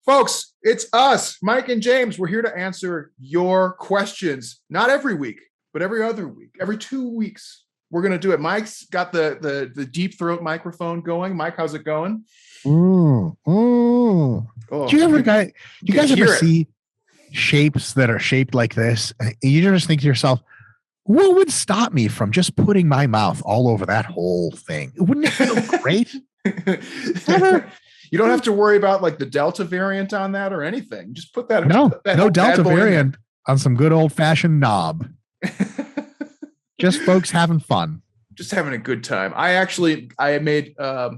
Folks, it's us, Mike and James. We're here to answer your questions. Not every week, but every other week, every 2 weeks. We're going to do it. Mike's got the deep throat microphone going. Mike, how's it going? Oh, do you guys ever see shapes that are shaped like this? You just think to yourself, what would stop me from just putting my mouth all over that whole thing? Wouldn't it feel great? You don't have to worry about like the Delta variant on that or anything. Just put that. No that Delta variant on some good old fashioned knob. Just folks having fun. Just having a good time. I made, I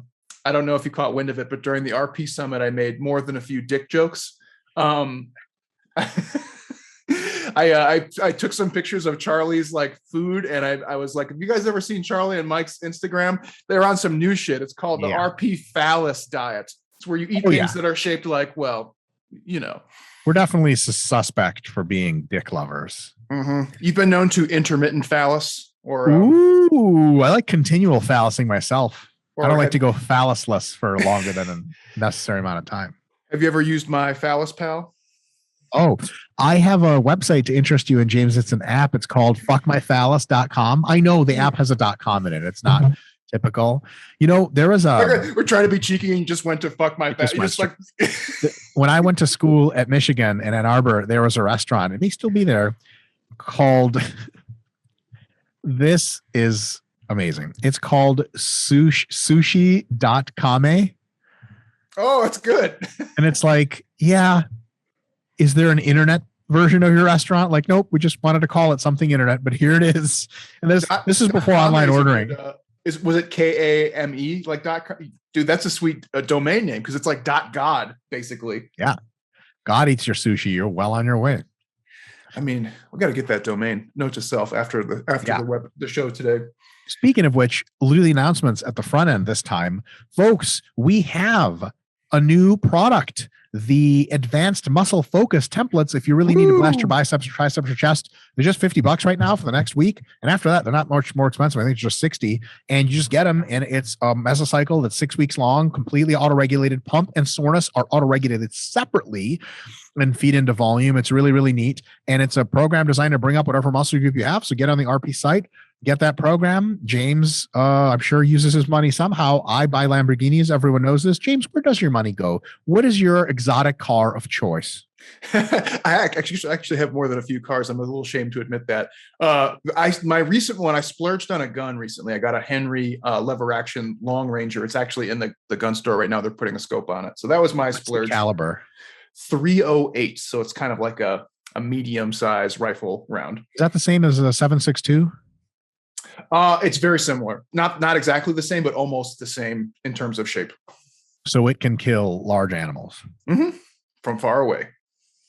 don't know if you caught wind of it, but during the RP Summit, I made more than a few dick jokes. I took some pictures of Charlie's like food, and I was like, have you guys ever seen Charlie and Mike's Instagram? They're on some new shit. It's called the RP phallus diet. It's where you eat things that are shaped like, well, you know. We're definitely suspect for being dick lovers. Mm-hmm. You've been known to intermittent phallus, or ooh, I like continual phallusing myself. I don't like to go phallusless for longer than a necessary amount of time. Have you ever used my Phallus Pal? Oh, I have a website to interest you in, James. It's an app. It's called fuckmyphallus.com. I know the app has a .com in it. It's not typical. You know, there was we're trying to be cheeky and you just went to fuck my phallus. When I went to school at Michigan in Ann Arbor, there was a restaurant. It may still be there called this is amazing. It's called sushi.kame. Oh, it's good. And it's like, yeah. Is there an internet version of your restaurant? Like, nope, we just wanted to call it something internet, but here it is. And this is before online ordering. Was it KAME? Like dude, that's a sweet domain name because it's like .god basically. Yeah. God eats your sushi. You're well on your way. I mean, we got to get that domain. Note to self after the show today. Speaking of which, little announcements at the front end this time. Folks, we have a new product. The advanced muscle focus templates. If you really need to blast your biceps or triceps or chest, they're just $50 right now for the next week. And after that, they're not much more expensive. I think it's just 60. And you just get them. And it's a mesocycle that's 6 weeks long, completely auto-regulated. Pump and soreness are auto-regulated separately and feed into volume. It's really, really neat. And it's a program designed to bring up whatever muscle group you have. So get on the RP site. Get that program. James, I'm sure, uses his money somehow. I buy Lamborghinis. Everyone knows this. James, where does your money go? What is your exotic car of choice? I actually have more than a few cars. I'm a little ashamed to admit that. My recent one, I splurged on a gun recently. I got a Henry lever action long ranger. It's actually in the gun store right now. They're putting a scope on it. So that was my splurge. Caliber? 308. So it's kind of like a medium-sized rifle round. Is that the same as a 7.62? It's very similar. Not exactly the same, but almost the same in terms of shape. So it can kill large animals from far away.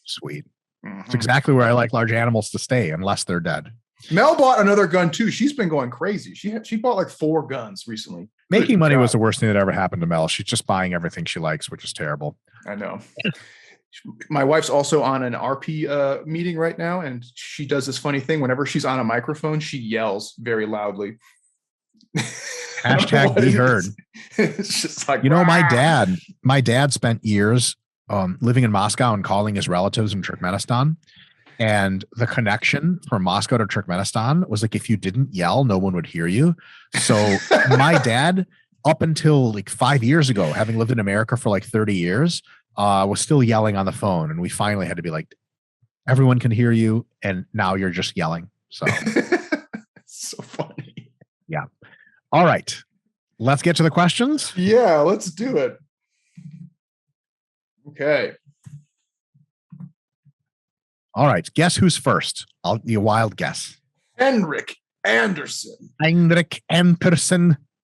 Sweet. It's exactly where I like large animals to stay, unless they're dead. Mel bought another gun too. She's been going crazy. She bought like 4 guns recently. Making money was the worst thing that ever happened to Mel. She's just buying everything she likes, which is terrible. I know. My wife's also on an RP meeting right now, and she does this funny thing. Whenever she's on a microphone, she yells very loudly. Hashtag be heard. It's just like, you know, my dad spent years living in Moscow and calling his relatives in Turkmenistan. And the connection from Moscow to Turkmenistan was like, if you didn't yell, no one would hear you. So my dad, up until like 5 years ago, having lived in America for like 30 years, was still yelling on the phone. And we finally had to be like, everyone can hear you. And now you're just yelling. So so funny. Yeah. All right. Let's get to the questions. Yeah, let's do it. Okay. All right. Guess who's first? I'll be a wild guess. Henrik Anderson.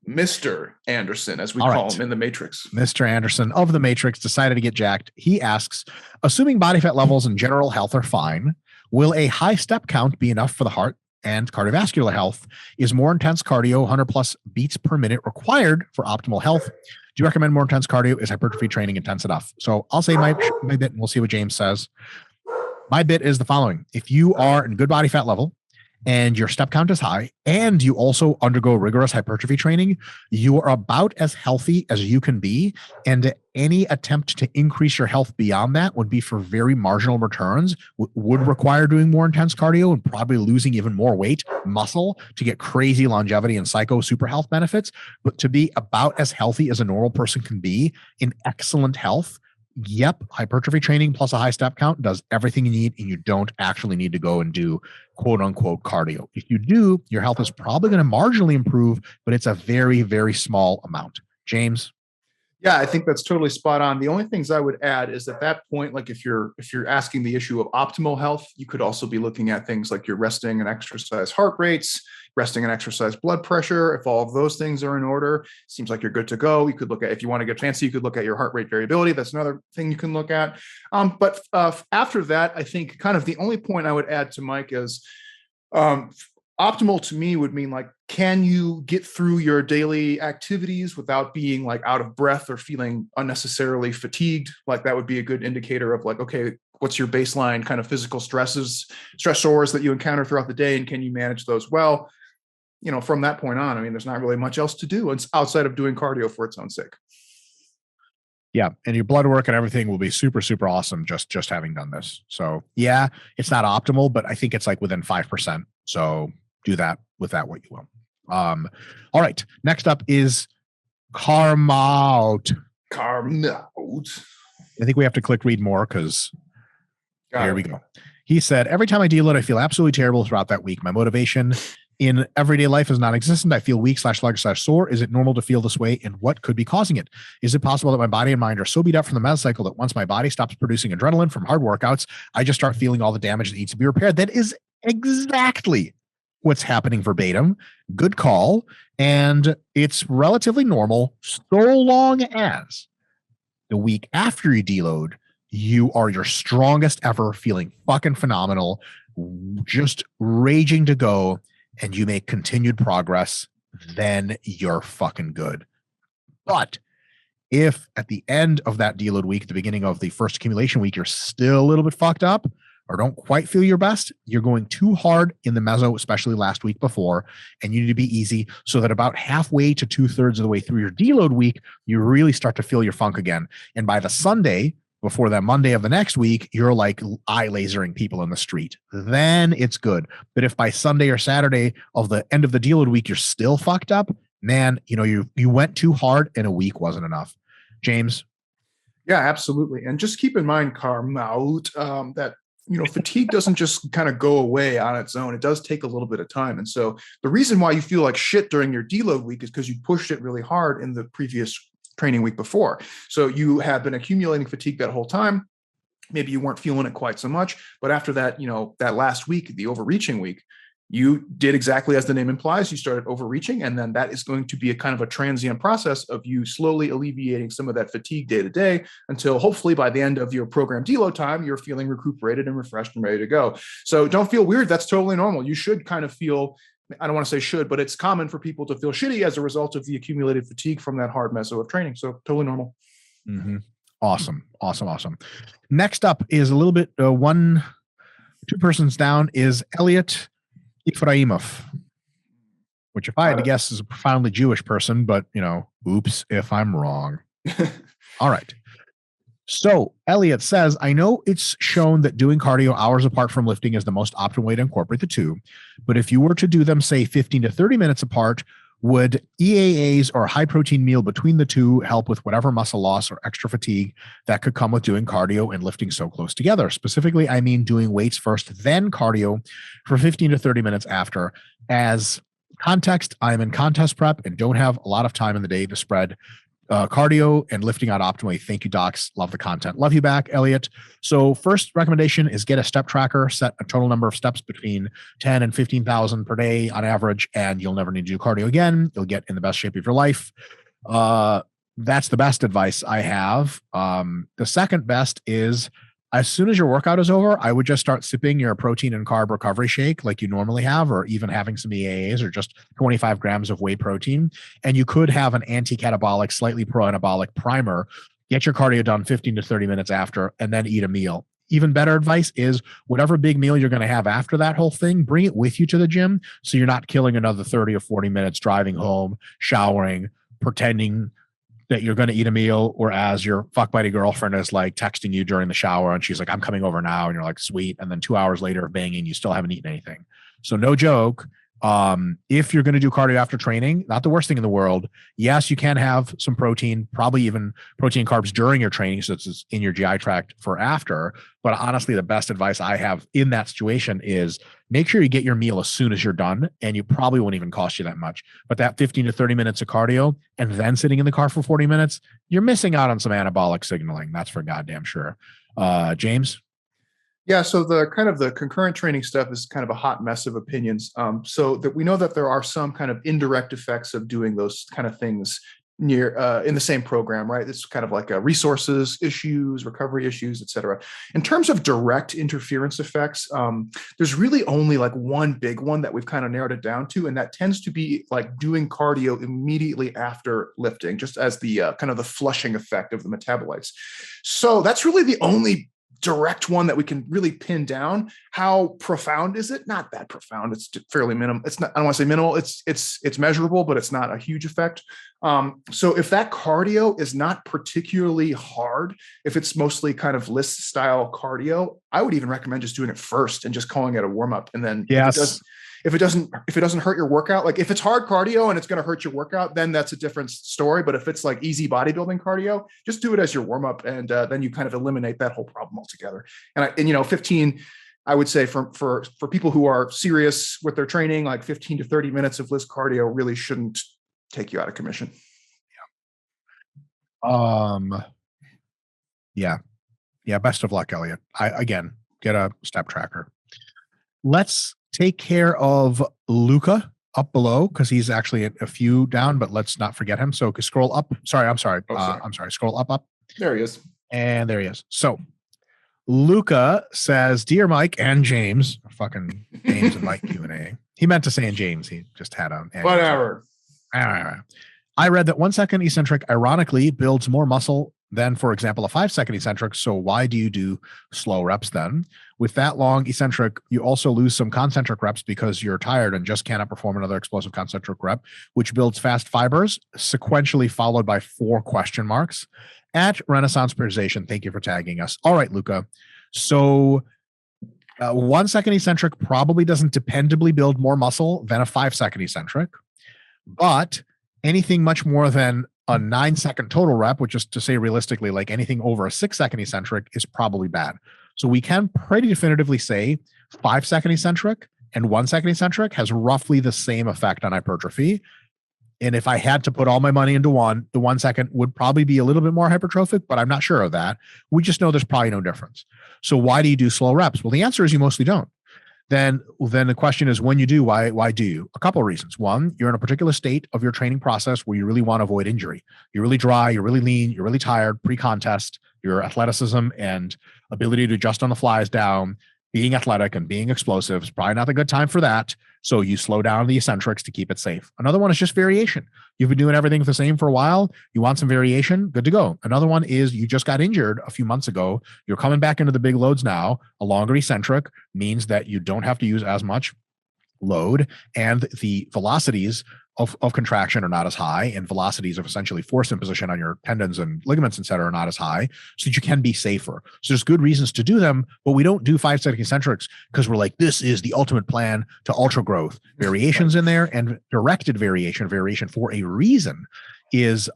Mr. Anderson, as we call him in the Matrix. Mr. Anderson of the Matrix decided to get jacked. He asks, assuming body fat levels and general health are fine, will a high step count be enough for the heart and cardiovascular health? Is more intense cardio, 100 plus beats per minute, required for optimal health? Do you recommend more intense cardio? Is hypertrophy training intense enough? So I'll say my bit and we'll see what James says. My bit is the following. If you are in good body fat level and your step count is high, and you also undergo rigorous hypertrophy training, you are about as healthy as you can be. And any attempt to increase your health beyond that would be for very marginal returns, would require doing more intense cardio and probably losing even more weight, muscle, to get crazy longevity and psycho super health benefits. But to be about as healthy as a normal person can be in excellent health, yep, hypertrophy training plus a high step count does everything you need, and you don't actually need to go and do quote unquote cardio. If you do, your health is probably going to marginally improve, but it's a very, very small amount. James? Yeah, I think that's totally spot on. The only things I would add is at that point, like if you're asking the issue of optimal health, you could also be looking at things like your resting and exercise heart rates, resting and exercise blood pressure. If all of those things are in order, seems like you're good to go. You could look at, if you want to get fancy, you could look at your heart rate variability. That's another thing you can look at. But after that, I think kind of the only point I would add to Mike is optimal to me would mean like, can you get through your daily activities without being like out of breath or feeling unnecessarily fatigued? Like that would be a good indicator of like, okay, what's your baseline kind of physical stressors that you encounter throughout the day, and can you manage those well? You know, from that point on, I mean, there's not really much else to do outside of doing cardio for its own sake. Yeah, and your blood work and everything will be super, super awesome just having done this. So yeah, it's not optimal, but I think it's like within 5%. So do that with that what you will. All right. Next up is Carmout. Carmout. I think we have to click read more because here we go. He said, every time I deload, I feel absolutely terrible throughout that week. My motivation in everyday life is non-existent. I feel weak / sore. Is it normal to feel this way? And what could be causing it? Is it possible that my body and mind are so beat up from the mesocycle that once my body stops producing adrenaline from hard workouts, I just start feeling all the damage that needs to be repaired? That is exactly what's happening verbatim. Good call. And it's relatively normal so long as the week after you deload, you are your strongest ever, feeling fucking phenomenal, just raging to go, and you make continued progress, then you're fucking good. But if at the end of that deload week, at the beginning of the first accumulation week, you're still a little bit fucked up or don't quite feel your best, you're going too hard in the meso, especially last week before, and you need to be easy so that about halfway to 2/3 of the way through your deload week, you really start to feel your funk again. And by the Sunday before that Monday of the next week, you're like eye lasering people in the street. Then it's good. But if by Sunday or Saturday of the end of the deload week, you're still fucked up, man, you know, you went too hard and a week wasn't enough. James? Yeah, absolutely. And just keep in mind, Carmout, that you know, fatigue doesn't just kind of go away on its own. It does take a little bit of time. And so the reason why you feel like shit during your deload week is because you pushed it really hard in the previous training week before. So you have been accumulating fatigue that whole time. Maybe you weren't feeling it quite so much, but after that, you know, that last week, the overreaching week, you did exactly as the name implies. You started overreaching, and then that is going to be a kind of a transient process of you slowly alleviating some of that fatigue day to day until hopefully by the end of your program deload time, you're feeling recuperated and refreshed and ready to go. So don't feel weird. That's totally normal. You should kind of feel, I don't want to say should, but it's common for people to feel shitty as a result of the accumulated fatigue from that hard meso of training. So totally normal. Mm-hmm. Awesome. Next up is a little bit, two persons down is Elliot Ephraimov, which if I had to guess is a profoundly Jewish person, but you know, oops, if I'm wrong. All right. So Elliot says, I know it's shown that doing cardio hours apart from lifting is the most optimal way to incorporate the two, but if you were to do them, say 15 to 30 minutes apart, would EAAs or a high protein meal between the two help with whatever muscle loss or extra fatigue that could come with doing cardio and lifting so close together? Specifically, I mean doing weights first, then cardio for 15 to 30 minutes after. As context, I'm in contest prep and don't have a lot of time in the day to spread cardio and lifting out optimally. Thank you, docs. Love the content. Love you back, Elliot. So first recommendation is get a step tracker, set a total number of steps between 10 and 15,000 per day on average, and you'll never need to do cardio again. You'll get in the best shape of your life. That's the best advice I have. The second best is as soon as your workout is over, I would just start sipping your protein and carb recovery shake like you normally have, or even having some EAAs or just 25 grams of whey protein. And you could have an anti-catabolic, slightly pro-anabolic primer. Get your cardio done 15 to 30 minutes after, and then eat a meal. even better advice is whatever big meal you're going to have after that whole thing, bring it with you to the gym so you're not killing another 30 or 40 minutes driving home, showering, pretending that you're going to eat a meal, whereas your fuck buddy girlfriend is like texting you during the shower and she's like, I'm coming over now. And you're like, sweet. And then 2 hours later of banging, you still haven't eaten anything. So no joke. If you're going to do cardio after training, not the worst thing in the world. Yes, you can have some protein, probably even protein and carbs during your training, so it's in your GI tract for after. But honestly, the best advice I have in that situation is make sure you get your meal as soon as you're done, and you probably won't even cost you that much. But that 15 to 30 minutes of cardio and then sitting in the car for 40 minutes, you're missing out on some anabolic signaling. That's for goddamn sure. James? Yeah, so the kind of the concurrent training stuff is kind of a hot mess of opinions. So that we know that there are some kind of indirect effects of doing those kind of things near in the same program, right? It's kind of like resources issues, recovery issues, et cetera. In terms of direct interference effects, there's really only like one big one that we've kind of narrowed it down to, and that tends to be like doing cardio immediately after lifting, just as the kind of the flushing effect of the metabolites. So that's really the only direct one that we can really pin down. How profound is it? Not that profound. It's fairly minimal. It's not, I don't want to say minimal. It's measurable, but it's not a huge effect. So if that cardio is not particularly hard, if it's mostly kind of list style cardio, I would even recommend just doing it first and just calling it a warm up. And then if it doesn't hurt your workout, like if it's hard cardio and it's going to hurt your workout, then that's a different story. But if it's like easy bodybuilding cardio, just do it as your warm up, and then you kind of eliminate that whole problem altogether. And 15, I would say for people who are serious with their training, like 15 to 30 minutes of list cardio really shouldn't take you out of commission. Yeah. Best of luck, Elliot. Again, get a step tracker. Let's take care of Luca up below because he's actually a few down, but let's not forget him. So scroll up. I'm sorry. Scroll up. There he is. And there he is. So Luca says, "Dear Mike and James," fucking James and Mike Q&A. He meant to say in James. He just had a whatever. I read that 1 second eccentric ironically builds more muscle than, for example, a 5 second eccentric. So why do you do slow reps then? With that long eccentric, you also lose some concentric reps because you're tired and just cannot perform another explosive concentric rep, which builds fast fibers, sequentially followed by 4 question marks. At Renaissance Periodization, thank you for tagging us. All right, Luca. So 1 second eccentric probably doesn't dependably build more muscle than a 5 second eccentric, but anything much more than a 9 second total rep, which is to say realistically, like anything over a 6 second eccentric is probably bad. So we can pretty definitively say 5 second eccentric and 1 second eccentric has roughly the same effect on hypertrophy. And if I had to put all my money into one, the 1 second would probably be a little bit more hypertrophic, but I'm not sure of that. We just know there's probably no difference. So why do you do slow reps? Well, the answer is you mostly don't. Then the question is, when you do, why do you? A couple of reasons. One, you're in a particular state of your training process where you really want to avoid injury. You're really dry, you're really lean, you're really tired, pre-contest, your athleticism and ability to adjust on the fly is down. Being athletic and being explosive is probably not a good time for that. So you slow down the eccentrics to keep it safe. Another one is just variation. You've been doing everything the same for a while. You want some variation, good to go. Another one is you just got injured a few months ago. You're coming back into the big loads now. A longer eccentric means that you don't have to use as much load, and the velocities of contraction are not as high, and velocities of essentially force imposition on your tendons and ligaments, et cetera, are not as high, so that you can be safer. So there's good reasons to do them, but we don't do 5 second eccentrics because we're like, this is the ultimate plan to ultra growth. Variations in there, and directed variation for a reason is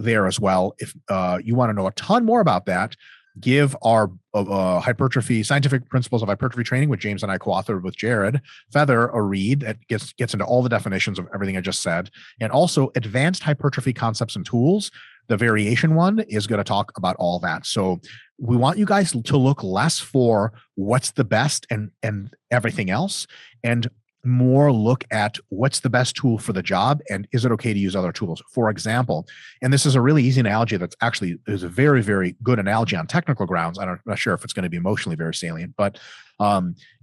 there as well. If you want to know a ton more about that, give our hypertrophy scientific principles of hypertrophy training, which James and I co-authored with Jared Feather, a read that gets into all the definitions of everything I just said, and also advanced hypertrophy concepts and tools. The variation one is going to talk about all that. So we want you guys to look less for what's the best and everything else, and more look at what's the best tool for the job and is it okay to use other tools. For example, and this is a really easy analogy that's actually is a very, very good analogy on technical grounds. I'm not sure if it's going to be emotionally very salient, but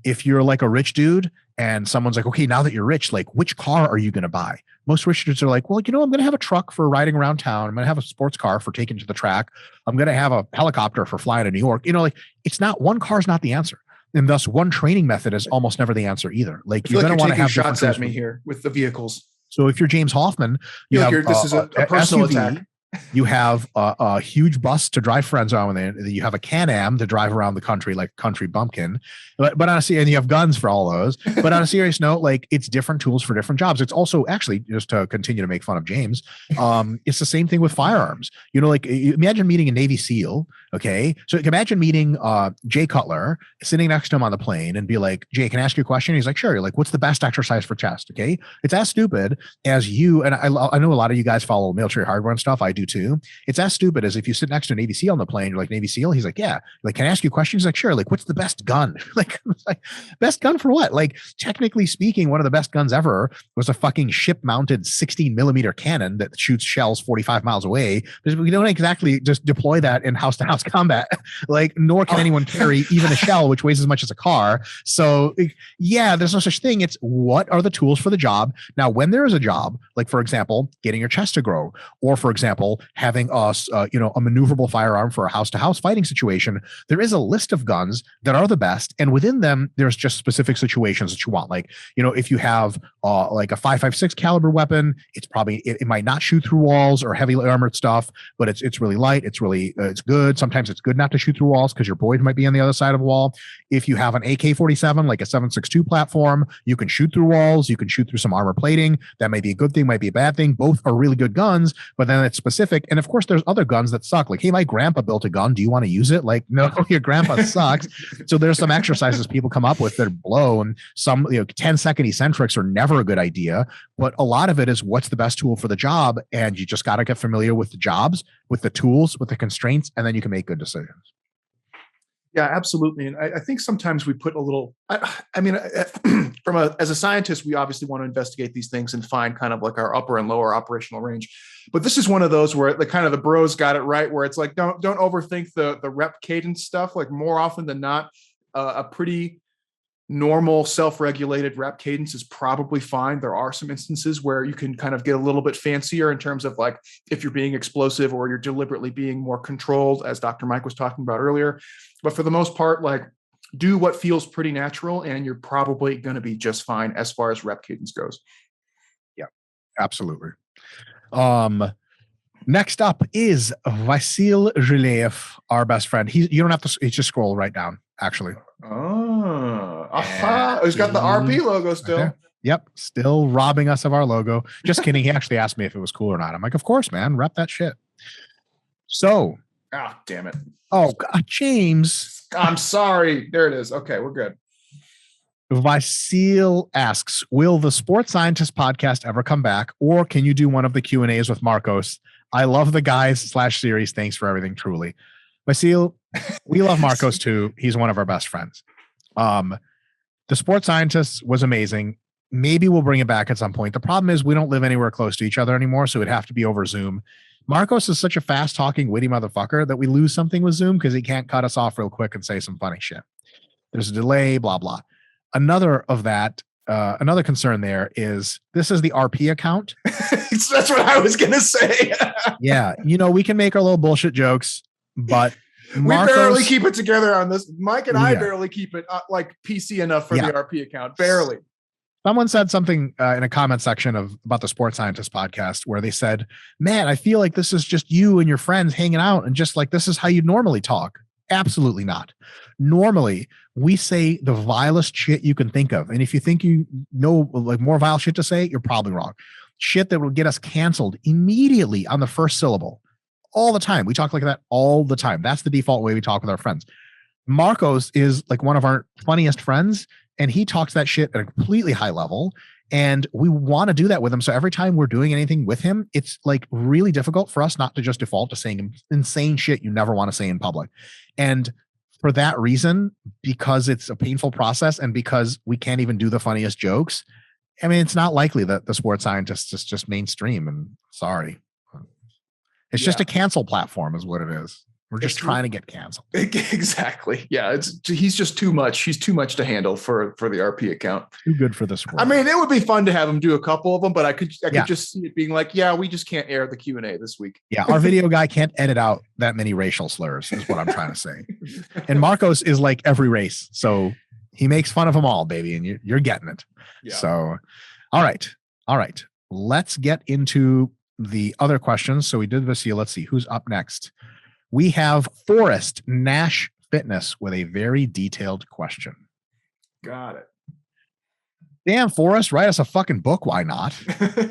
if you're like a rich dude and someone's like, okay, now that you're rich, like which car are you going to buy? Most rich dudes are like, well, I'm going to have a truck for riding around town. I'm going to have a sports car for taking to the track. I'm going to have a helicopter for flying to New York. Like it's not, one car is not the answer. And thus one training method is almost never the answer either. Like you're going to want to have shots at me here with the vehicles. So if you're James Hoffman, this is a personal SUV, attack. You have a huge bus to drive friends around with. You have a Can-Am to drive around the country like country bumpkin. But honestly, and you have guns for all those. But on a serious note, like it's different tools for different jobs. It's also actually, just to continue to make fun of James, it's the same thing with firearms. Like imagine meeting a Navy SEAL. Okay, so imagine meeting Jay Cutler sitting next to him on the plane and be like, Jay, can I ask you a question? He's like, sure. You're like, what's the best exercise for chest? Okay, it's as stupid as you and I know a lot of you guys follow military hardware and stuff. I do too. It's as stupid as if you sit next to a Navy SEAL on the plane. You're like, Navy SEAL? He's like, yeah. Like, can I ask you a question? He's like, sure. Like, what's the best gun? like, best gun for what? Like, technically speaking, one of the best guns ever was a fucking ship-mounted 16mm cannon that shoots shells 45 miles away. Because we don't exactly just deploy that in house-to-house combat. Like, nor can anyone carry even a shell, which weighs as much as a car. So, yeah, there's no such thing. It's what are the tools for the job? Now, when there is a job, like, for example, getting your chest to grow, or, for example, having a maneuverable firearm for a house-to-house fighting situation, there is a list of guns that are the best, and within them, there's just specific situations that you want. Like, if you have like a 5.56 caliber weapon, it's probably it might not shoot through walls or heavily armored stuff, but it's really light. It's really it's good. Sometimes it's good not to shoot through walls because your boys might be on the other side of a wall. If you have an AK-47, like a 7.62 platform, you can shoot through walls. You can shoot through some armor plating. That might be a good thing, might be a bad thing. Both are really good guns, but then it's specific. And of course, there's other guns that suck. Like, hey, my grandpa built a gun. Do you want to use it? Like, no, your grandpa sucks. So there's some exercises people come up with that blow, and some 10-second eccentrics are never a good idea. But a lot of it is what's the best tool for the job, and you just got to get familiar with the jobs, with the tools, with the constraints, and then you can make good decisions. Yeah, absolutely. And I think sometimes we put a little, as a scientist, we obviously want to investigate these things and find kind of like our upper and lower operational range. But this is one of those where the bros got it right, where it's like, don't overthink the rep cadence stuff. Like more often than not, a pretty normal self-regulated rep cadence is probably fine. There are some instances where you can kind of get a little bit fancier in terms of like if you're being explosive or you're deliberately being more controlled, as Dr. Mike was talking about earlier. But for the most part, like do what feels pretty natural and you're probably going to be just fine as far as rep cadence goes. Yeah, absolutely. Next up is Vasil Zhilev, our best friend. You don't have to just scroll right down, actually. Oh, aha. He's got the RP logo still. Okay. Yep. Still robbing us of our logo. Just kidding. He actually asked me if it was cool or not. I'm like, of course, man. Rep that shit. So. Oh, damn it. Oh, God, James. I'm sorry. There it is. Okay, we're good. Vasil asks, will the Sports Scientist podcast ever come back, or can you do one of the Q&As with Marcos? I love the guys/series. Thanks for everything, truly. Vasil, we love Marcos too. He's one of our best friends. The Sports Scientist was amazing. Maybe we'll bring it back at some point. The problem is we don't live anywhere close to each other anymore, so it'd have to be over Zoom. Marcos is such a fast-talking, witty motherfucker that we lose something with Zoom because he can't cut us off real quick and say some funny shit. There's a delay, blah, blah. Another concern there is this is the RP account. That's what I was going to say. Yeah. We can make our little bullshit jokes, but Marcos, we barely keep it together on this. Mike and I barely keep it like PC enough for the RP account. Barely. Someone said something in a comment section about the Sports Scientist podcast where they said, man, I feel like this is just you and your friends hanging out and just like this is how you normally talk. Absolutely not. Normally, we say the vilest shit you can think of. And if you think you know like more vile shit to say, you're probably wrong. Shit that will get us canceled immediately on the first syllable. All the time. We talk like that all the time. That's the default way we talk with our friends. Marcos is like one of our funniest friends, and he talks that shit at a completely high level. And we want to do that with him. So every time we're doing anything with him, it's like really difficult for us not to just default to saying insane shit you never want to say in public. And for that reason, because it's a painful process and because we can't even do the funniest jokes, I mean, it's not likely that the sports scientist is just mainstream, and sorry. It's just a cancel platform is what it is. We're just trying to get canceled. Exactly. Yeah. He's just too much. He's too much to handle for the RP account. Too good for this world. I mean, it would be fun to have him do a couple of them, but I could just see it being like, yeah, we just can't air the Q&A this week. Yeah. Our video guy can't edit out that many racial slurs is what I'm trying to say. And Marcos is like every race. So he makes fun of them all, baby. And you're getting it. Yeah. So, all right. Let's get into the other questions. So we did this here. Let's see who's up next. We have Forrest Nash Fitness with a very detailed question. Got it. Damn, Forrest, write us a fucking book. Why not?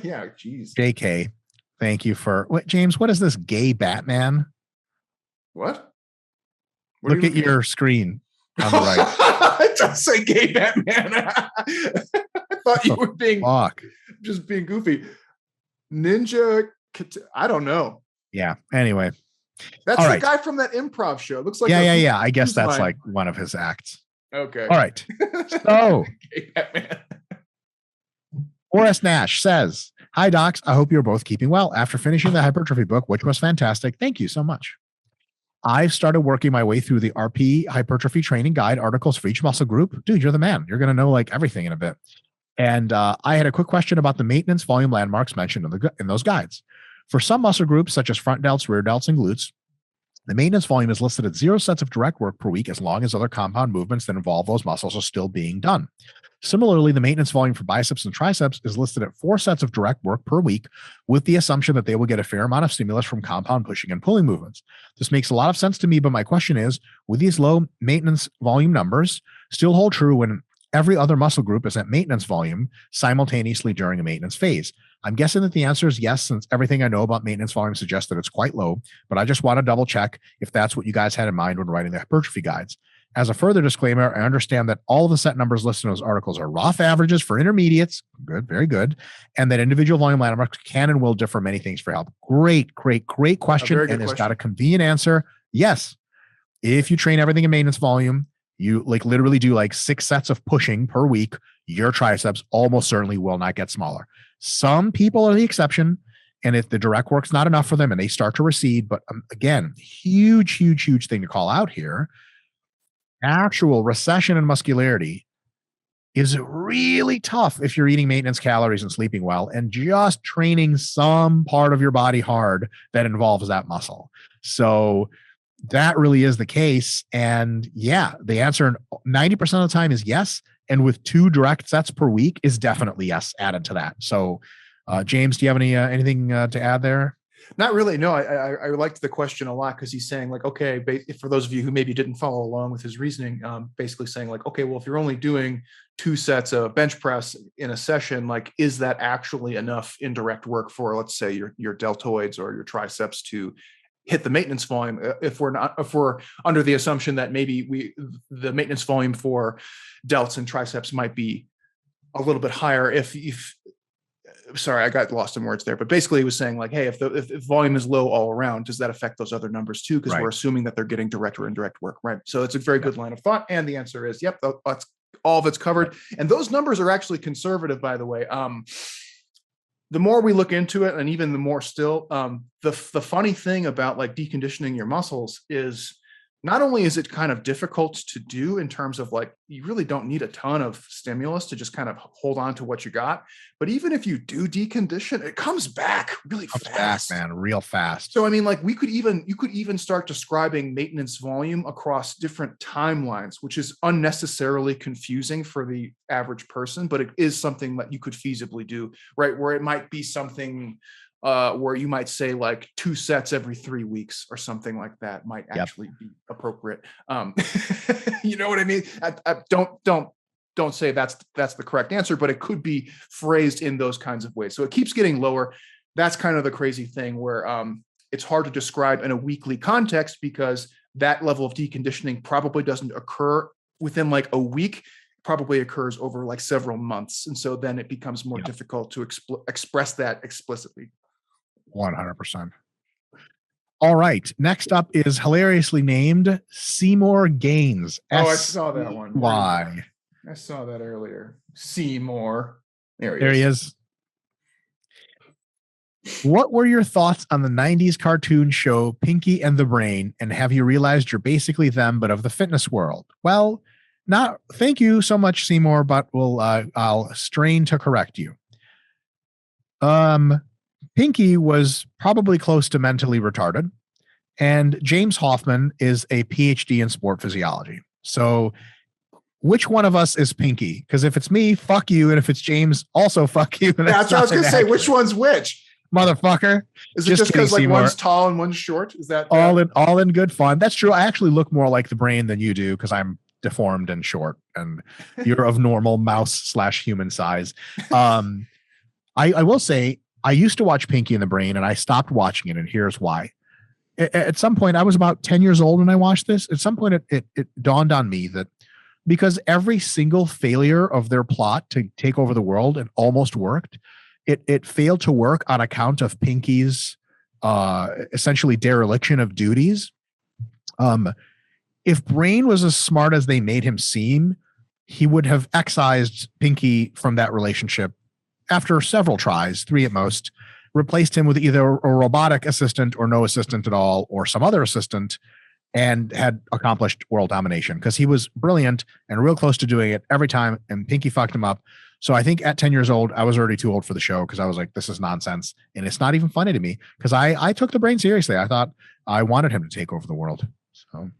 Yeah, geez. JK, thank you for what, James. What is this gay Batman? What Look at your screen on the right. It does say gay Batman. I thought you were just being goofy. Ninja, I don't know. Yeah. Anyway. That's the guy from that improv show. Looks like yeah. I guess that's like one of his acts. Okay. All right. So Forrest Nash says, "Hi docs. I hope you're both keeping well. After finishing the hypertrophy book, which was fantastic. Thank you so much. I've started working my way through the RP hypertrophy training guide articles for each muscle group. Dude, you're the man. You're going to know like everything in a bit. And I had a quick question about the maintenance volume landmarks mentioned in those guides. For some muscle groups, such as front delts, rear delts, and glutes, the maintenance volume is listed at 0 sets of direct work per week as long as other compound movements that involve those muscles are still being done. Similarly, the maintenance volume for biceps and triceps is listed at 4 sets of direct work per week with the assumption that they will get a fair amount of stimulus from compound pushing and pulling movements. This makes a lot of sense to me, but my question is, will these low maintenance volume numbers still hold true when every other muscle group is at maintenance volume simultaneously during a maintenance phase? I'm guessing that the answer is yes, since everything I know about maintenance volume suggests that it's quite low, but I just want to double check if that's what you guys had in mind when writing the hypertrophy guides. As a further disclaimer, I understand that all of the set numbers listed in those articles are rough averages for intermediates. Good, very good. And that individual volume landmarks can and will differ many things for help. Great question. And it's got a convenient answer. Yes. If you train everything in maintenance volume, you like literally do like 6 sets of pushing per week, your triceps almost certainly will not get smaller. Some people are the exception. And if the direct work's not enough for them and they start to recede, but again, huge thing to call out here. Actual recession in muscularity is really tough if you're eating maintenance calories and sleeping well and just training some part of your body hard that involves that muscle. So that really is the case. And yeah, the answer 90% of the time is yes. And with 2 direct sets per week is definitely yes added to that. So James, do you have anything to add there? Not really. No, I liked the question a lot because he's saying like, okay, for those of you who maybe didn't follow along with his reasoning, basically saying like, okay, well, if you're only doing 2 sets of bench press in a session, like, is that actually enough indirect work for, let's say, your deltoids or your triceps to hit the maintenance volume? If we're under the assumption that maybe the maintenance volume for delts and triceps might be a little bit higher. Sorry, I got lost in words there, but basically he was saying like, hey, if volume is low all around, does that affect those other numbers too? Because we're assuming that they're getting direct or indirect work, right? So it's a very good line of thought. And the answer is, yep, that's all of it's covered. And those numbers are actually conservative, by the way. The more we look into it, and even the more still, the funny thing about like deconditioning your muscles is not only is it kind of difficult to do in terms of like, you really don't need a ton of stimulus to just kind of hold on to what you got. But even if you do decondition, it comes back really fast, man, real fast. So, I mean, like you could even start describing maintenance volume across different timelines, which is unnecessarily confusing for the average person, but it is something that you could feasibly do, right? Where it might be something where you might say like 2 sets every 3 weeks or something like that might actually be appropriate. You know what I mean? I don't say that's the correct answer, but it could be phrased in those kinds of ways. So it keeps getting lower. That's kind of the crazy thing where it's hard to describe in a weekly context because that level of deconditioning probably doesn't occur within like a week. Probably occurs over like several months. And so then it becomes more difficult to express that explicitly. 100%. All right. Next up is hilariously named Seymour Gaines. Oh, I saw that one. Why? I saw that earlier. Seymour. There he is. What were your thoughts on the 90s cartoon show Pinkey and the Brain? And have you realized you're basically them, but of the fitness world? Well, not thank you so much, Seymour, but I'll strain to correct you. Pinkey was probably close to mentally retarded, and James Hoffman is a PhD in sport physiology. So which one of us is Pinkey? Because if it's me, fuck you. And if it's James, also fuck you. That's what I was going to say. Which one's which? Motherfucker. Is it just because like one's tall and one's short? Is that all in good fun? That's true. I actually look more like the Brain than you do because I'm deformed and short, and you're of normal mouse/human size. I will say I used to watch Pinkey and the Brain, and I stopped watching it, and here's why. At some point, I was about 10 years old when I watched this. At some point, it dawned on me that because every single failure of their plot to take over the world and almost worked, it failed to work on account of Pinkey's essentially dereliction of duties. If Brain was as smart as they made him seem, he would have excised Pinkey from that relationship after several tries, 3 at most, replaced him with either a robotic assistant or no assistant at all, or some other assistant, and had accomplished world domination because he was brilliant and real close to doing it every time, and Pinkey fucked him up. So I think at 10 years old, I was already too old for the show because I was like, this is nonsense. And it's not even funny to me because I took the Brain seriously. I thought I wanted him to take over the world. So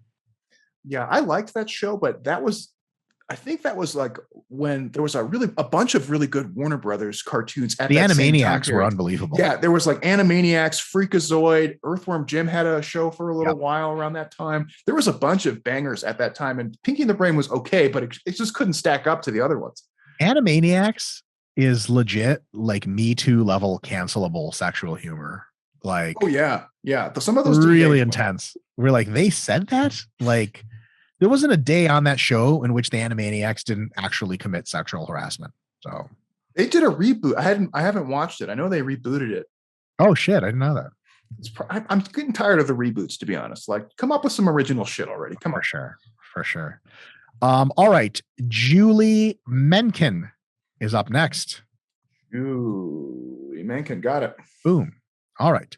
yeah, I liked that show, but I think that was like when there was a bunch of really good Warner Brothers cartoons at the that Animaniacs were unbelievable. Yeah, there was like Animaniacs, Freakazoid, Earthworm Jim had a show for a little while around that time. There was a bunch of bangers at that time, and Pinky and the Brain was okay, but it just couldn't stack up to the other ones. Animaniacs is legit like Me Too level cancelable sexual humor. Like, oh yeah. Some of those really intense. We're like, they said that? Like, there wasn't a day on that show in which the Animaniacs didn't actually commit sexual harassment. So they did a reboot. I haven't watched it. I know they rebooted it. Oh shit, I didn't know that. I'm getting tired of the reboots, to be honest. Like, come up with some original shit already. Come on. For sure. All right. Julie Mencken is up next. Julie Mencken, got it. Boom. All right.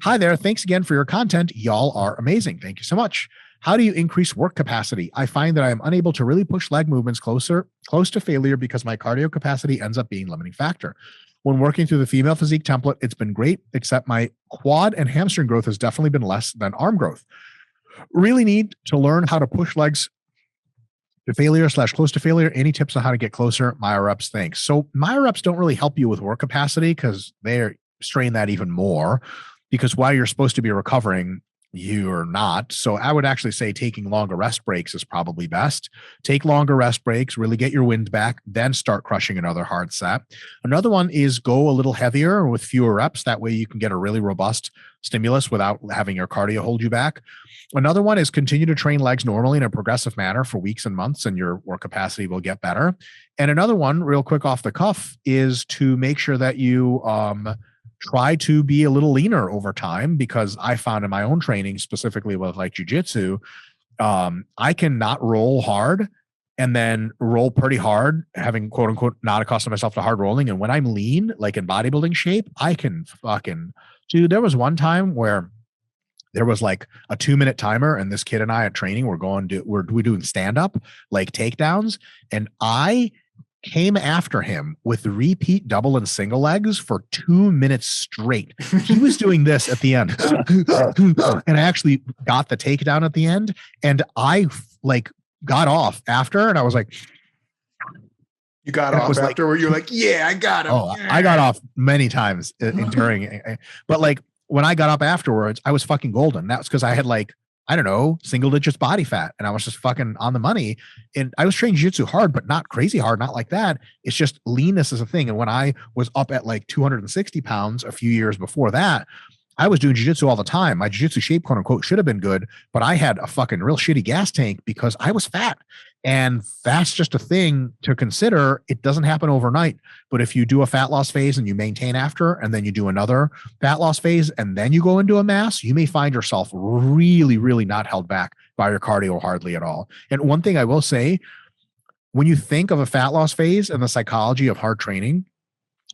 Hi there. Thanks again for your content. Y'all are amazing. Thank you so much. How do you increase work capacity? I find that I am unable to really push leg movements close to failure because my cardio capacity ends up being a limiting factor. When working through the female physique template, it's been great, except my quad and hamstring growth has definitely been less than arm growth. Really need to learn how to push legs to failure / close to failure. Any tips on how to get closer? MyoReps, thanks. So MyoReps don't really help you with work capacity because they strain that even more, because while you're supposed to be recovering, you're not. So I would actually say taking longer rest breaks is probably best. Take longer rest breaks, really get your wind back, then start crushing another hard set. Another one is go a little heavier with fewer reps. That way you can get a really robust stimulus without having your cardio hold you back. Another one is continue to train legs normally in a progressive manner for weeks and months, and your work capacity will get better. And another one, real quick off the cuff, is to make sure that you try to be a little leaner over time, because I found in my own training, specifically with like jujitsu, I can not roll hard and then roll pretty hard, having quote unquote not accustomed myself to hard rolling. And when I'm lean, like in bodybuilding shape, I can fucking, dude, there was one time where there was like a 2-minute timer, and this kid and I at training, we're doing stand up, like takedowns. And I came after him with repeat double and single legs for 2 minutes straight. He was doing this at the end. And I actually got the takedown at the end, and I like got off after, and I was like, you got off after where you're like, yeah, I got him. Oh, yeah. I got off many times during, but like when I got up afterwards, I was fucking golden. That was because I had like, I don't know, single digits body fat, and I was just fucking on the money. And I was training jiu-jitsu hard, but not crazy hard, not like that. It's just leanness is a thing. And when I was up at like 260 pounds a few years before that, I was doing jiu-jitsu all the time. My jiu-jitsu shape, quote unquote, should have been good, but I had a fucking real shitty gas tank because I was fat. And that's just a thing to consider. It doesn't happen overnight. But if you do a fat loss phase and you maintain after, and then you do another fat loss phase, and then you go into a mass, you may find yourself really, really not held back by your cardio hardly at all. And one thing I will say, when you think of a fat loss phase and the psychology of hard training,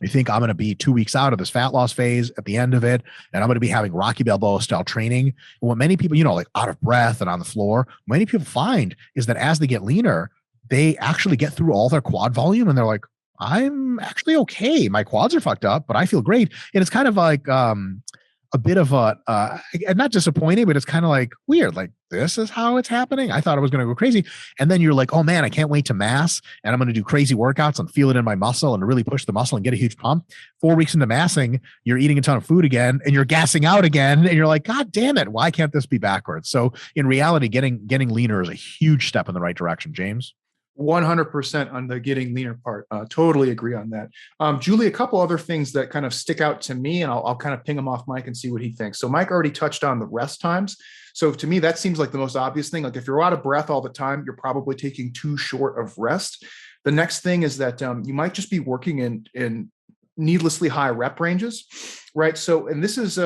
you think I'm going to be 2 weeks out of this fat loss phase at the end of it, and I'm going to be having Rocky Balboa style training. And what many people, like out of breath and on the floor, many people find is that as they get leaner, they actually get through all their quad volume and they're like, I'm actually okay. My quads are fucked up, but I feel great. And it's kind of like a bit of a, not disappointing, but it's kind of like weird. Like, this is how it's happening. I thought I was going to go crazy. And then you're like, oh man, I can't wait to mass. And I'm going to do crazy workouts and feel it in my muscle and really push the muscle and get a huge pump. 4 weeks into massing, you're eating a ton of food again and you're gassing out again. And you're like, God damn it. Why can't this be backwards? So in reality, getting leaner is a huge step in the right direction, James. 100% on the getting leaner part. Totally agree on that. Julie, a couple other things that kind of stick out to me, and I'll kind of ping them off Mike and see what he thinks. So Mike already touched on the rest times. So to me, that seems like the most obvious thing. Like if you're out of breath all the time, you're probably taking too short of rest. The next thing is that you might just be working in needlessly high rep ranges, right? So, and this is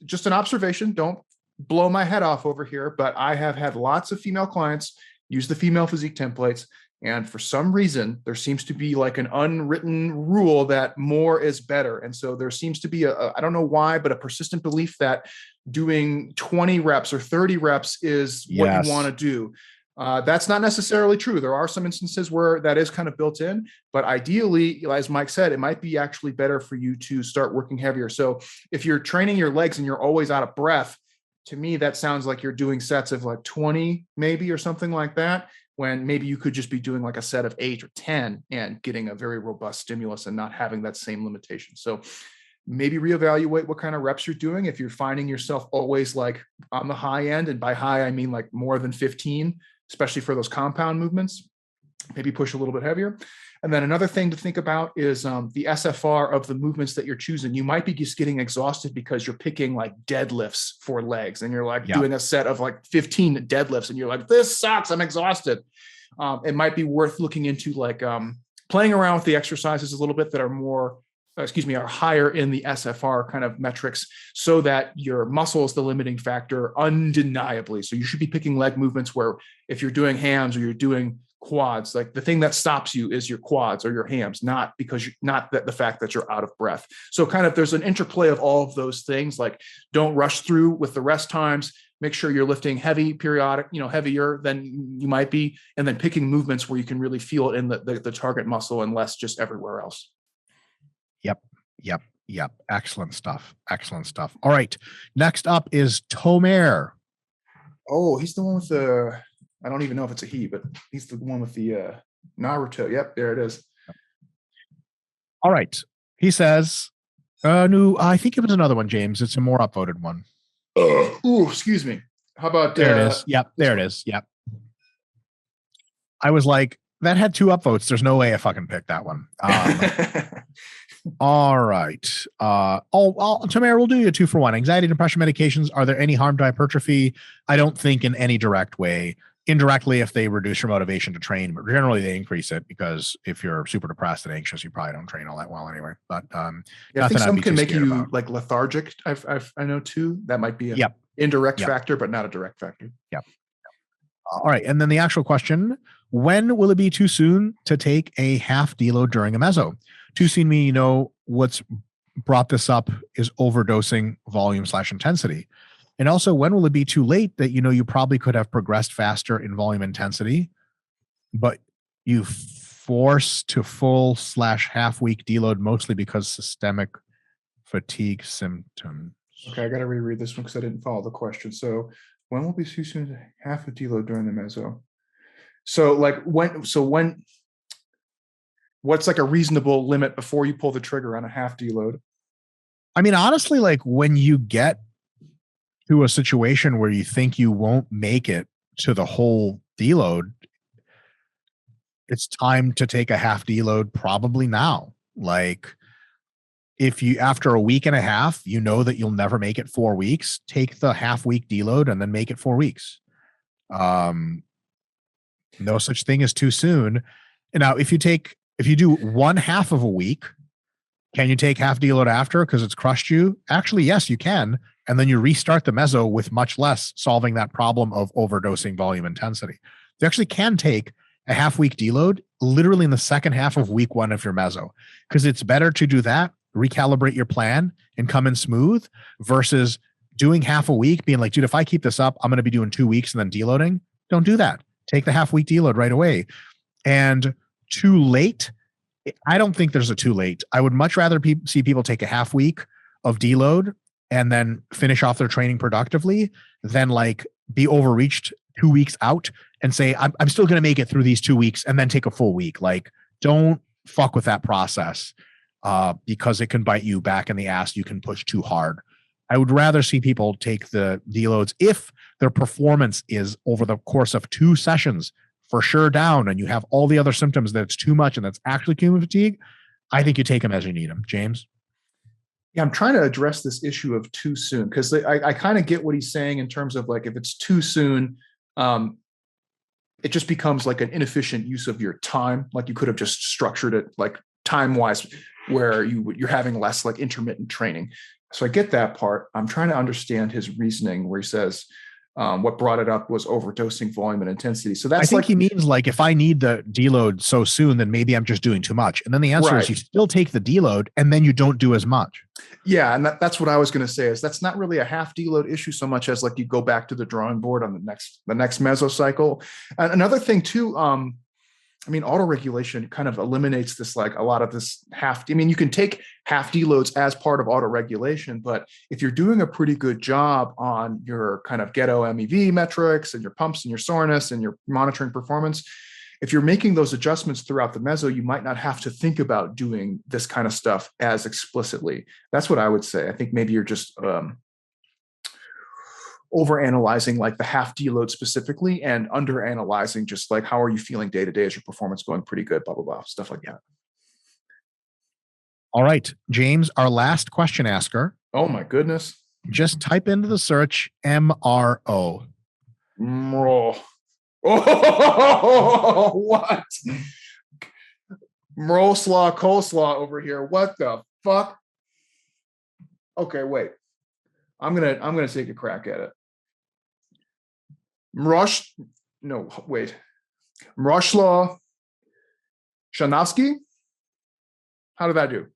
just an observation. Don't blow my head off over here, but I have had lots of female clients use the female physique templates. And for some reason, there seems to be like an unwritten rule that more is better. And so there seems to be I don't know why, but a persistent belief that doing 20 reps or 30 reps is what you want to do. That's not necessarily true. There are some instances where that is kind of built in, but ideally, as Mike said, it might be actually better for you to start working heavier. So if you're training your legs and you're always out of breath, to me, that sounds like you're doing sets of like 20 maybe or something like that, when maybe you could just be doing like a set of 8 or 10 and getting a very robust stimulus and not having that same limitation. So maybe reevaluate what kind of reps you're doing. If you're finding yourself always like on the high end, and by high, I mean like more than 15, especially for those compound movements, maybe push a little bit heavier. And then another thing to think about is the SFR of the movements that you're choosing. You might be just getting exhausted because you're picking like deadlifts for legs, and you're like doing a set of like 15 deadlifts, and you're like, this sucks, I'm exhausted. It might be worth looking into like playing around with the exercises a little bit that are more, are higher in the SFR kind of metrics, so that your muscle is the limiting factor undeniably. So you should be picking leg movements where if you're doing hams or you're doing quads, like the thing that stops you is your quads or your hams, not the fact that you're out of breath. So kind of there's an interplay of all of those things. Like don't rush through with the rest times. Make sure you're lifting heavy periodic, heavier than you might be, and then picking movements where you can really feel it in the target muscle and less just everywhere else. Yep. Excellent stuff. All right. Next up is Tomer. Oh, he's the one with the, I don't even know if it's a he, but he's the one with the Naruto. Yep, there it is. All right. He says, no, I think it was another one, James. It's a more upvoted one. Ooh, excuse me. How about there it is? Yep, there it is. Yep. I was like, that had 2 upvotes. There's no way I fucking picked that one. All right. Tomer, we'll do you a 2-for-1. Anxiety, depression medications. Are there any harm to hypertrophy? I don't think in any direct way. Indirectly, if they reduce your motivation to train, but generally they increase it, because if you're super depressed and anxious, you probably don't train all that well anyway. But I think some can make you like lethargic. I know too. That might be an indirect factor, but not a direct factor. Yep. All right. And then the actual question: when will it be too soon to take a half deload during a meso? Too soon, what's brought this up is overdosing volume/intensity. And also, when will it be too late that you probably could have progressed faster in volume intensity, but you force to full/half week deload mostly because systemic fatigue symptoms? Okay, I got to reread this one because I didn't follow the question. So when will be too soon to half a deload during the meso? So when what's like a reasonable limit before you pull the trigger on a half deload? I mean, honestly, like when you get to a situation where you think you won't make it to the whole deload, it's time to take a half deload probably now. Like if you, after a week and a half, that you'll never make it 4 weeks, take the half week deload and then make it 4 weeks. No such thing as too soon. And now, if you do 1/2 of a week, can you take half deload after because it's crushed you? Actually, yes, you can. And then you restart the meso with much less, solving that problem of overdosing volume intensity. You actually can take a half-week deload literally in the second half of week 1 of your meso, because it's better to do that, recalibrate your plan, and come in smooth versus doing half a week, being like, dude, if I keep this up, I'm going to be doing 2 weeks and then deloading. Don't do that. Take the half-week deload right away. And too late, I don't think there's a too late. I would much rather see people take a half week of deload and then finish off their training productively than like be overreached 2 weeks out and say, I'm still going to make it through these 2 weeks and then take a full week. Like, don't fuck with that process because it can bite you back in the ass. You can push too hard. I would rather see people take the deloads if their performance is over the course of 2 sessions for sure down, and you have all the other symptoms that it's too much and that's actually cumulative fatigue. I think you take them as you need them. James? Yeah, I'm trying to address this issue of too soon, because I kind of get what he's saying in terms of like, if it's too soon, it just becomes like an inefficient use of your time. Like you could have just structured it like time-wise where you're having less like intermittent training. So I get that part. I'm trying to understand his reasoning where he says, what brought it up was overdosing volume and intensity. So that's I think he means like, if I need the deload so soon, then maybe I'm just doing too much. And then the answer is you still take the deload and then you don't do as much. Yeah. And that's what I was going to say, is that's not really a half deload issue so much as like you go back to the drawing board on the next meso cycle. And another thing too, I mean, auto-regulation kind of eliminates this, like a lot of this you can take half deloads as part of auto-regulation, but if you're doing a pretty good job on your kind of ghetto MEV metrics and your pumps and your soreness and your monitoring performance, if you're making those adjustments throughout the meso, you might not have to think about doing this kind of stuff as explicitly. That's what I would say. I think maybe you're just overanalyzing like the half deload specifically and underanalyzing just like, how are you feeling day to day? Is your performance going pretty good? Blah, blah, blah, stuff like that. All right, James, our last question asker. Oh my goodness. Just type into the search MRO. Oh, what? Mroslaw coleslaw over here. What the fuck? Okay, wait. I'm gonna take a crack at it. Mroslaw Shanovsky. How did that do?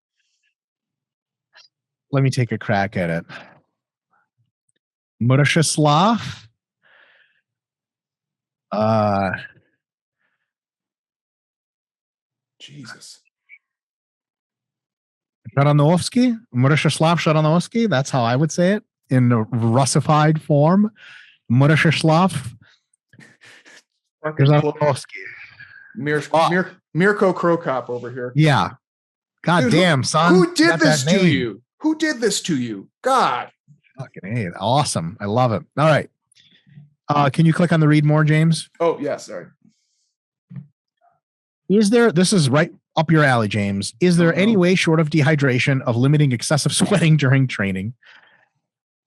Let me take a crack at it. Murashislav. Jesus. Sharanovsky, Murashislav Sharanovsky. That's how I would say it in a Russified form. Murashislav Sharanovsky. Mirko Krokop over here. Yeah. God dude, damn, son. Who did this to you? Who did this to you? God. Fucking A. Awesome. I love it. All right. Can you click on the read more, James? Oh, yeah. Sorry. This is right up your alley, James. Is there any way short of dehydration of limiting excessive sweating during training?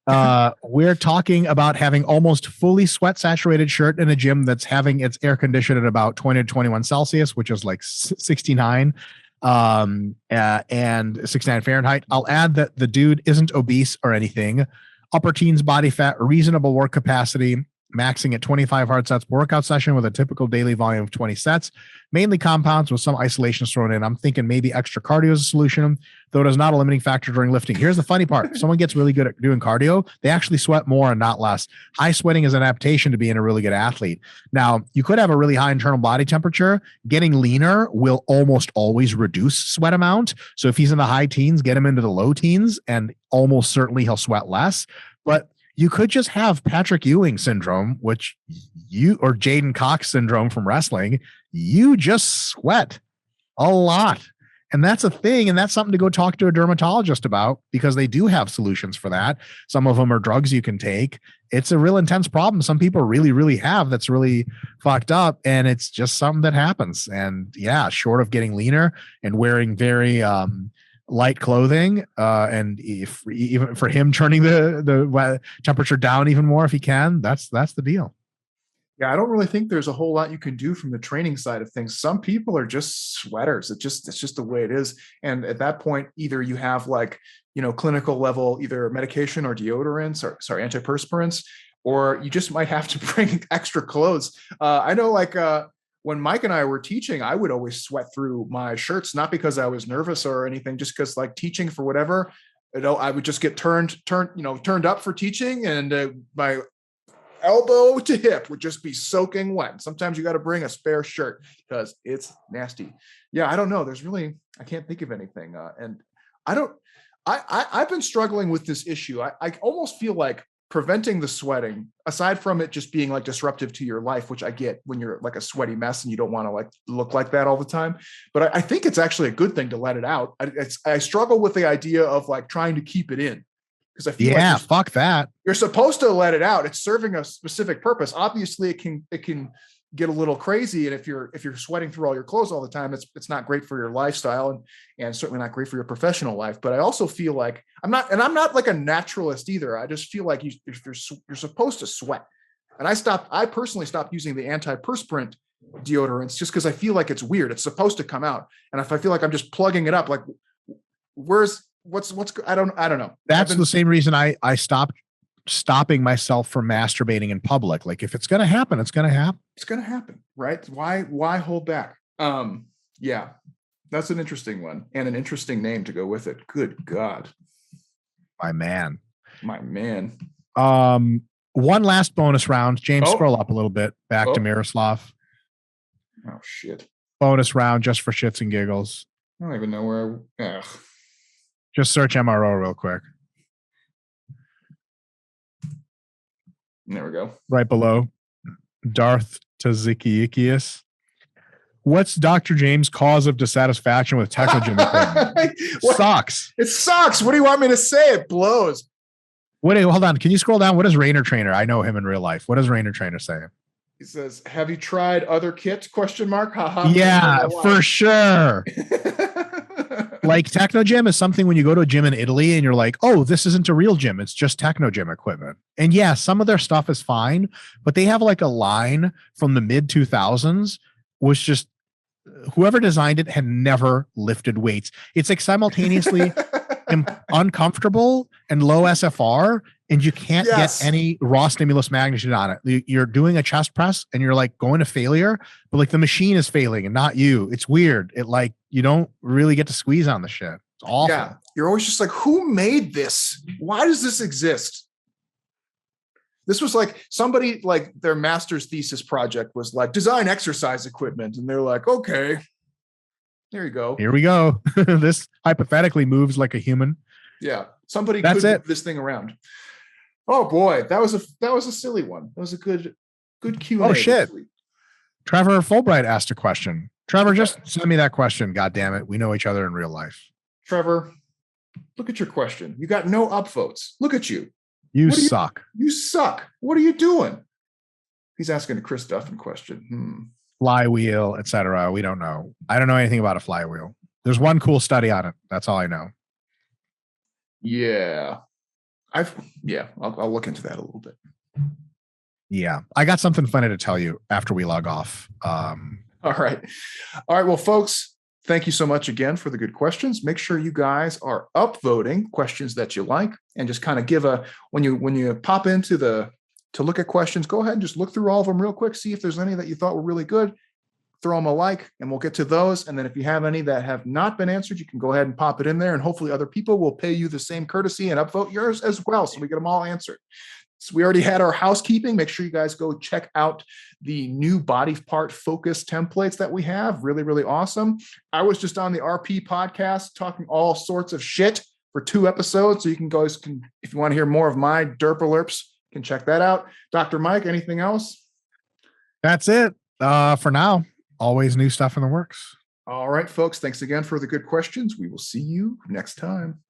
We're talking about having almost fully sweat saturated shirt in a gym that's having its air conditioned at about 20 to 21 Celsius, which is like 69 and 69 Fahrenheit. I'll add that the dude isn't obese or anything. Upper teens body fat, reasonable work capacity, maxing at 25 hard sets per workout session with a typical daily volume of 20 sets, mainly compounds with some isolations thrown in. I'm thinking maybe extra cardio is a solution, though it is not a limiting factor during lifting. Here's the funny part. If someone gets really good at doing cardio, they actually sweat more and not less. High sweating is an adaptation to being a really good athlete. Now, you could have a really high internal body temperature. Getting leaner will almost always reduce sweat amount. So if he's in the high teens, get him into the low teens, and almost certainly he'll sweat less. But you could just have Patrick Ewing syndrome, or Jaden Cox syndrome from wrestling. You just sweat a lot. And that's a thing. And that's something to go talk to a dermatologist about, because they do have solutions for that. Some of them are drugs you can take. It's a real intense problem. Some people really, really have that's really fucked up. And it's just something that happens. And yeah, short of getting leaner and wearing very, light clothing, and even for him turning the temperature down even more if he can, that's the deal. Yeah, I don't really think there's a whole lot you can do from the training side of things. Some people are just sweaters. It's just the way it is. And at that point, either you have like, clinical level, either medication or deodorants or sorry, antiperspirants, or you just might have to bring extra clothes. I know like when Mike and I were teaching, I would always sweat through my shirts, not because I was nervous or anything, just because like teaching for whatever, I would just get turned up for teaching, and my elbow to hip would just be soaking wet. Sometimes you got to bring a spare shirt because it's nasty. Yeah, I don't know. I can't think of anything. And I don't, I've been struggling with this issue. I almost feel like preventing the sweating, aside from it just being like disruptive to your life, which I get when you're like a sweaty mess and you don't want to like look like that all the time. But I think it's actually a good thing to let it out. I struggle with the idea of like trying to keep it in. Because I feel like fuck that. You're supposed to let it out. It's serving a specific purpose. Obviously, it can get a little crazy, and if you're sweating through all your clothes all the time, it's not great for your lifestyle, and certainly not great for your professional life. But I also feel like I'm not like a naturalist either. I just feel like you're supposed to sweat, and I personally stopped using the antiperspirant deodorants just because I feel like it's weird. It's supposed to come out, and if I feel like I'm just plugging it up, like what's I don't know. That's the same reason I stopped stopping myself from masturbating in public. Like if it's going to happen, it's going to happen. It's going to happen, right? Why hold back? Yeah, that's an interesting one and an interesting name to go with it. Good God. My man. One last bonus round. James, scroll up a little bit back to Miroslav. Oh shit. Bonus round just for shits and giggles. I don't even know where. Just search MRO real quick. There we go. Right below. Darth Tazikikius. What's Dr. James' cause of dissatisfaction with Technogym equipment? Sucks. It sucks. What do you want me to say? It blows. Hold on. Can you scroll down? What is Rainer Trainer? I know him in real life. What does Rainer Trainer say? He says, "Have you tried other kits?" ? Yeah, for sure. Like Technogym is something when you go to a gym in Italy and you're like, oh, this isn't a real gym. It's just Technogym equipment. And yeah, some of their stuff is fine, but they have like a line from the mid 2000s was just whoever designed it had never lifted weights. It's like simultaneously uncomfortable and low SFR, and you can't get any raw stimulus magnitude on it. You're doing a chest press and you're like going to failure, but like the machine is failing and not you. It's weird. It like, you don't really get to squeeze on the shit. It's awful. Yeah. You're always just like, who made this? Why does this exist? This was like somebody like their master's thesis project was like design exercise equipment. And they're like, okay, there you go. Here we go. This hypothetically moves like a human. Yeah. Somebody could move this thing around. Oh boy. That was a silly one. That was a good Q&A. Oh shit. Trevor Fulbright asked a question. Trevor, just send me that question. God damn it. We know each other in real life. Trevor, look at your question. You got no upvotes. Look at you. You suck. You suck. What are you doing? He's asking a Chris Duffin question. Flywheel, etc. We don't know. I don't know anything about a flywheel. There's one cool study on it. That's all I know. Yeah. I'll look into that a little bit. Yeah. I got something funny to tell you after we log off. All right. Well, folks, thank you so much again for the good questions. Make sure you guys are upvoting questions that you like, and just kind of give when you pop into to look at questions, go ahead and just look through all of them real quick. See if there's any that you thought were really good. Throw them a like, and we'll get to those. And then if you have any that have not been answered, you can go ahead and pop it in there, and hopefully other people will pay you the same courtesy and upvote yours as well, so we get them all answered. So we already had our housekeeping. Make sure you guys go check out the new body part focus templates that we have. Really, really awesome. I was just on the RP podcast talking all sorts of shit for 2 episodes. So you can if you want to hear more of my derpalurps, you can check that out. Dr. Mike, anything else? That's it for now. Always new stuff in the works. All right, folks. Thanks again for the good questions. We will see you next time.